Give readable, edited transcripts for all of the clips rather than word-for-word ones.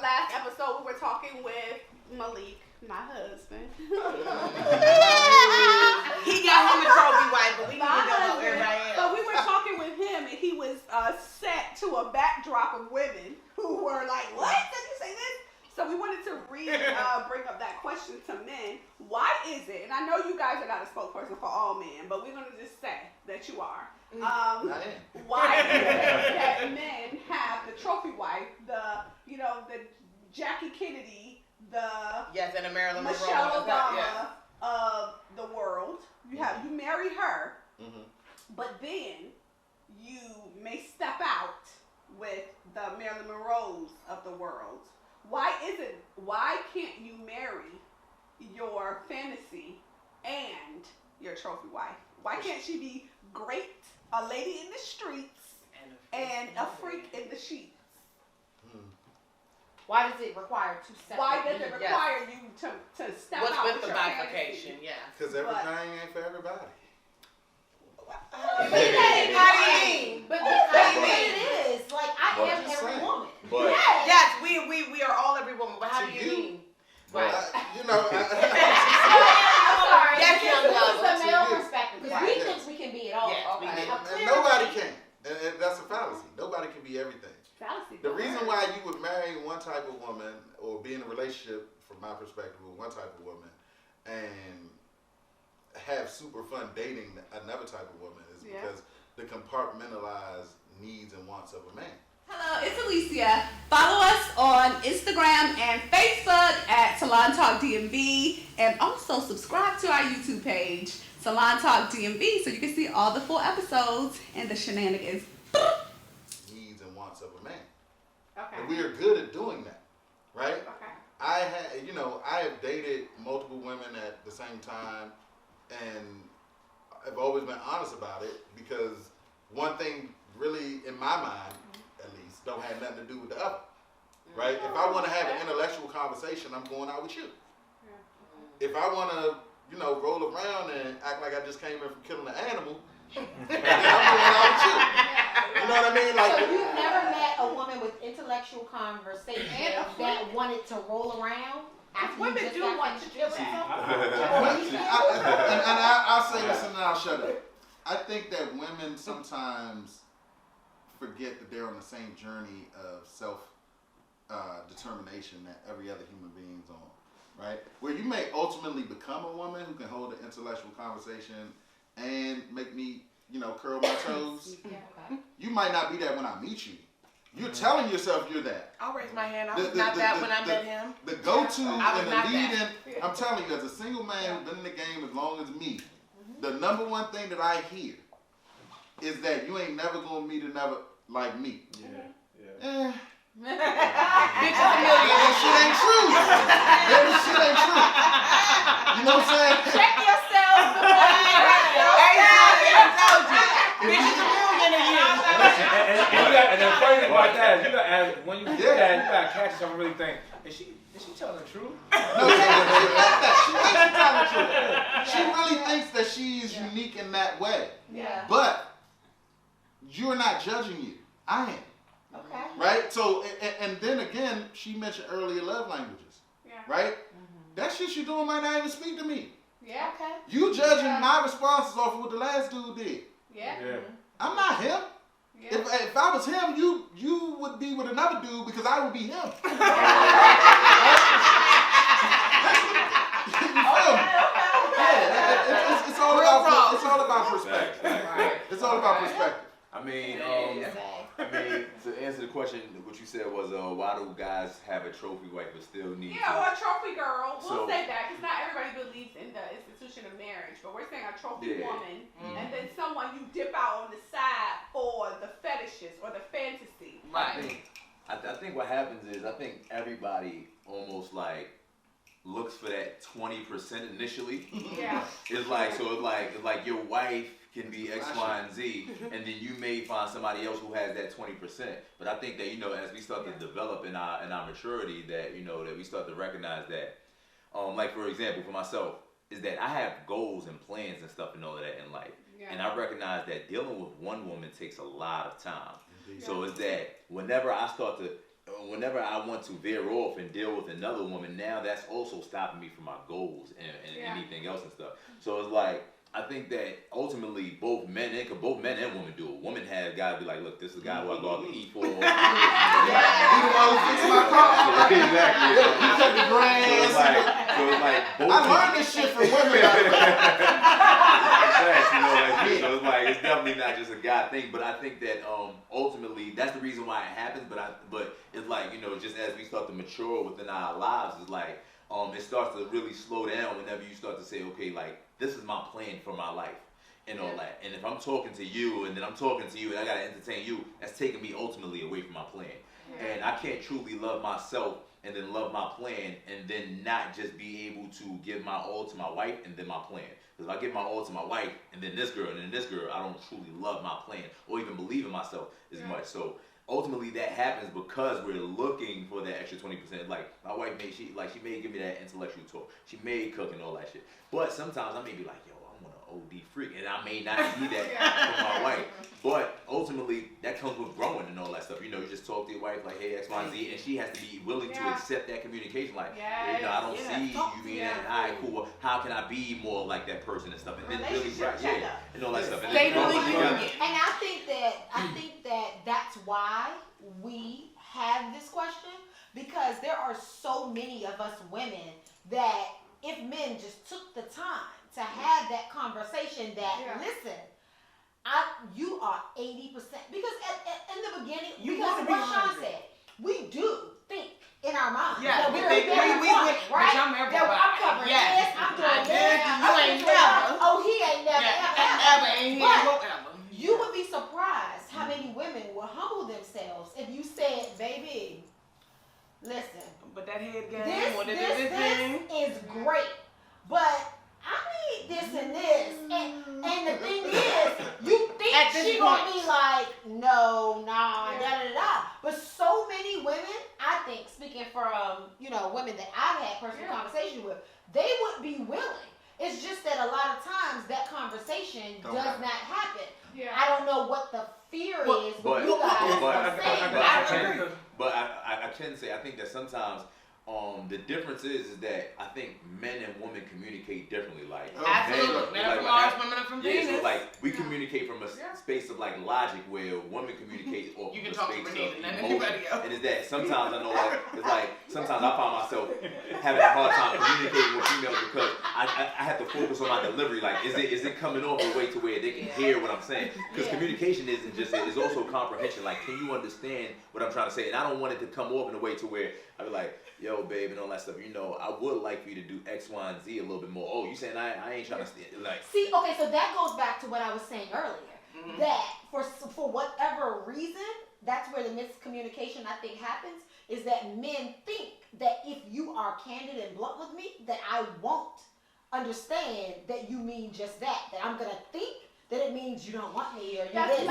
Last episode we were talking with Malik, my husband. He got him a trophy wife, but we need to know everybody else. But we were talking with him, and he was set to a backdrop of women who were like, "What? Did you say this?" So we wanted to bring up that question to men. Why is it? And I know you guys are not a spokesperson for all men, but we're gonna just say that you are. Why is it that men have the trophy wife, the Jackie Kennedy, and the Marilyn Michelle Obama of the world? You marry her, but then you may step out with the Marilyn Monroes of the world. Why can't you marry your fantasy and your trophy wife? Why can't she be great, a lady in the streets, and a freak in the sheets? Why does it require two separate? Why does it require you to step out with with the your bifurcation? fantasy? Yeah. Because everything ain't for everybody. But it is. Like, I am every woman. But Yes, we are all every woman. But how do you mean? Right. I'm sorry. Yes, This is the male perspective. Because we think we can be it all. Yes, we do. And nobody can. And that's a fallacy. Nobody can be everything. Fallacy. The reason why you would marry one type of woman or be in a relationship, from my perspective, with one type of woman and have super fun dating another type of woman is because the compartmentalized needs and wants of a man. Hello, it's Alicia. Follow us on Instagram and Facebook at Salon Talk DMV, and also subscribe to our YouTube page, Salon Talk DMV, so you can see all the full episodes and the shenanigans. Needs and wants of a man. Okay. And we are good at doing that, right? Okay. I have dated multiple women at the same time, and I've always been honest about it because one thing really, in my mind, at least, don't have nothing to do with the other, right? If I want to have an intellectual conversation, I'm going out with you. If I want to, roll around and act like I just came in from killing an animal, then I'm going out with you. You know what I mean? Like, so you've never met a woman with intellectual conversation that wanted to roll around? Women do want to kill and I'll say this and then I'll shut up. I think that women sometimes forget that they're on the same journey of self-determination that every other human being's on, right? Where you may ultimately become a woman who can hold an intellectual conversation and make me, curl my toes. You might not be that when I meet you. You're telling yourself you're that. I'll raise my hand. I was not that when I met him. The go-to and the lead-in, that. I'm telling you, as a single man who's been in the game as long as me, the number one thing that I hear is that you ain't never gonna meet another like me. Bitches a million. That shit ain't true. That shit ain't true. You know what I'm saying? Check yourself. Bitches a million a year. And the funny thing about that is you gotta ask, when you do that, you gotta catch someone really think, is she telling the truth? No, she ain't telling the truth. She really thinks that she's unique in that way. Yeah. But you're not judging you. I am. Okay. Right? So, and then again, she mentioned earlier love languages. Yeah. Right? That shit you doing might not even speak to me. Yeah. Okay. You judging my responses off of what the last dude did. Yeah. I'm not him. Yeah. If I was him, you would be with another dude because I would be him. You feel me? Yeah, it's all about perspective. It's all about perspective. I mean, to answer the question, what you said was, why do guys have a trophy wife but still need? Or a trophy girl. We'll So- say that because not everybody believes in the institution of marriage, but we're saying a trophy woman, and then someone you dip out on the side for the fetishes or the fantasy. I think what happens is I think everybody almost like looks for that 20% initially. Yeah. It's like your wife can be X, Y, and Z, and then you may find somebody else who has that 20%. But I think that as we start to develop in our maturity, that that we start to recognize that, like for example, for myself, is that I have goals and plans and stuff and all of that in life, and I recognize that dealing with one woman takes a lot of time. So it's that whenever I want to veer off and deal with another woman, now that's also stopping me from my goals and anything else and stuff. So it's like, I think that ultimately both men and women do it. Women have got to be like, look, this is the guy who I go out to eat for. He the one who fixes my car. Exactly. He cut the grass. So it's like both I learned this shit from women. So it's like, it's definitely not just a guy thing, but I think that ultimately that's the reason why it happens. But it's like, just as we start to mature within our lives, it's like it starts to really slow down whenever you start to say, okay, like, this is my plan for my life and all that. And if I'm talking to you and then I'm talking to you and I gotta entertain you, that's taking me ultimately away from my plan. And I can't truly love myself and then love my plan and then not just be able to give my all to my wife and then my plan. Because if I give my all to my wife and then this girl and then this girl, I don't truly love my plan or even believe in myself as much. So ultimately that happens because we're looking for that extra 20%. Like my wife she may give me that intellectual talk. She may cook and all that shit. But sometimes I may be like, yo, I want an OD freak, and I may not see that from my wife. But ultimately that comes with growing and all that stuff. You just talk to your wife like, hey, X, Y, and Z, and she has to be willing to accept that communication. Like, I don't see you being that. All right, cool. Well, how can I be more like that person and stuff? And then really, and all that stuff. And then And I think that that's why we have this question, because there are so many of us women that if men just took the time to have that conversation listen, you are 80%, because in the beginning, because what Sean said, we do think in our minds that we're very woman, right? I'm covering this, I'm doing this, you ain't never. Oh, he ain't never, ever, and he ain't ever. You would be surprised how many women will humble themselves if you said, baby, listen, but that head game, this is great, but I need this and this, and the thing is, you think she gonna be like, no, nah, da. But so many women, I think, speaking from women that I've had personal conversation with, they would be willing. It's just that a lot of times that conversation does not happen. Yeah. I don't know what the fear is with you guys from saying. But I can say, I think that sometimes the difference is that I think men and women communicate differently. Like absolutely, men are from Mars, women are from Venus. So like we communicate from a space of like logic, where women communicate off you from can a talk space to of Renita and emotion. anybody else. And it's that sometimes I know sometimes I find myself having a hard time communicating with females because I have to focus on my delivery. Like is it coming off a way to where they can hear what I'm saying? Because communication isn't just it's also comprehension. Like can you understand what I'm trying to say? And I don't want it to come off in a way to where I be like, yo, babe, and all that stuff. I would like for you to do X, Y, and Z a little bit more. Oh, you saying I ain't trying to like. See, okay, so that goes back to what I was saying earlier. That for whatever reason, that's where the miscommunication I think happens. Is that men think that if you are candid and blunt with me, that I won't understand that you mean just that. That I'm gonna think that it means you don't want me or you this.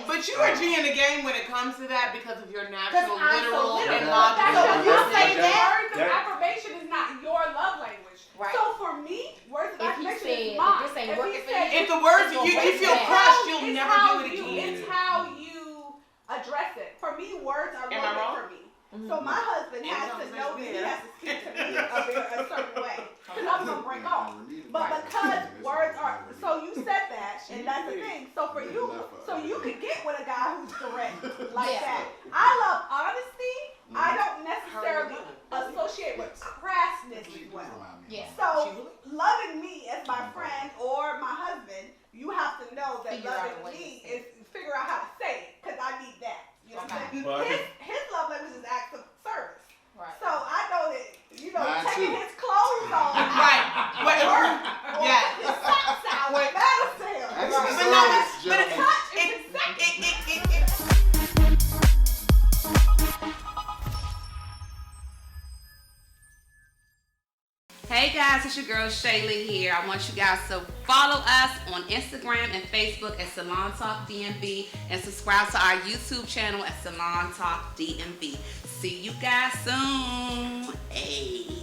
But you are G in the game when it comes to that because of your natural, literal, and logical. logical. So you say that words of affirmation is not your love language. Right. So for me, words of affirmation is mine. If the words you feel crushed, you'll never do it again. It's how you address it. For me, words are Am I wrong? for me. So my husband has to know that he has to speak to me a certain way. Because I'm going to break off. But because words are, so you said that, and that's the thing. So for you, so you can get with a guy who's direct like that. I love honesty. I don't necessarily associate with crassness as well. So loving me as my friend or my husband, you have to know that loving me is figure out how to say it, because I need that. You know what I'm saying? His love language is acts of service. Right. So I know that, taking his clothes off. Right. His socks out. Matters to him. But it's touch. your girl Shayla here. I want you guys to follow us on Instagram and Facebook at Salon Talk DMV and subscribe to our YouTube channel at Salon Talk DMV. See you guys soon. Hey.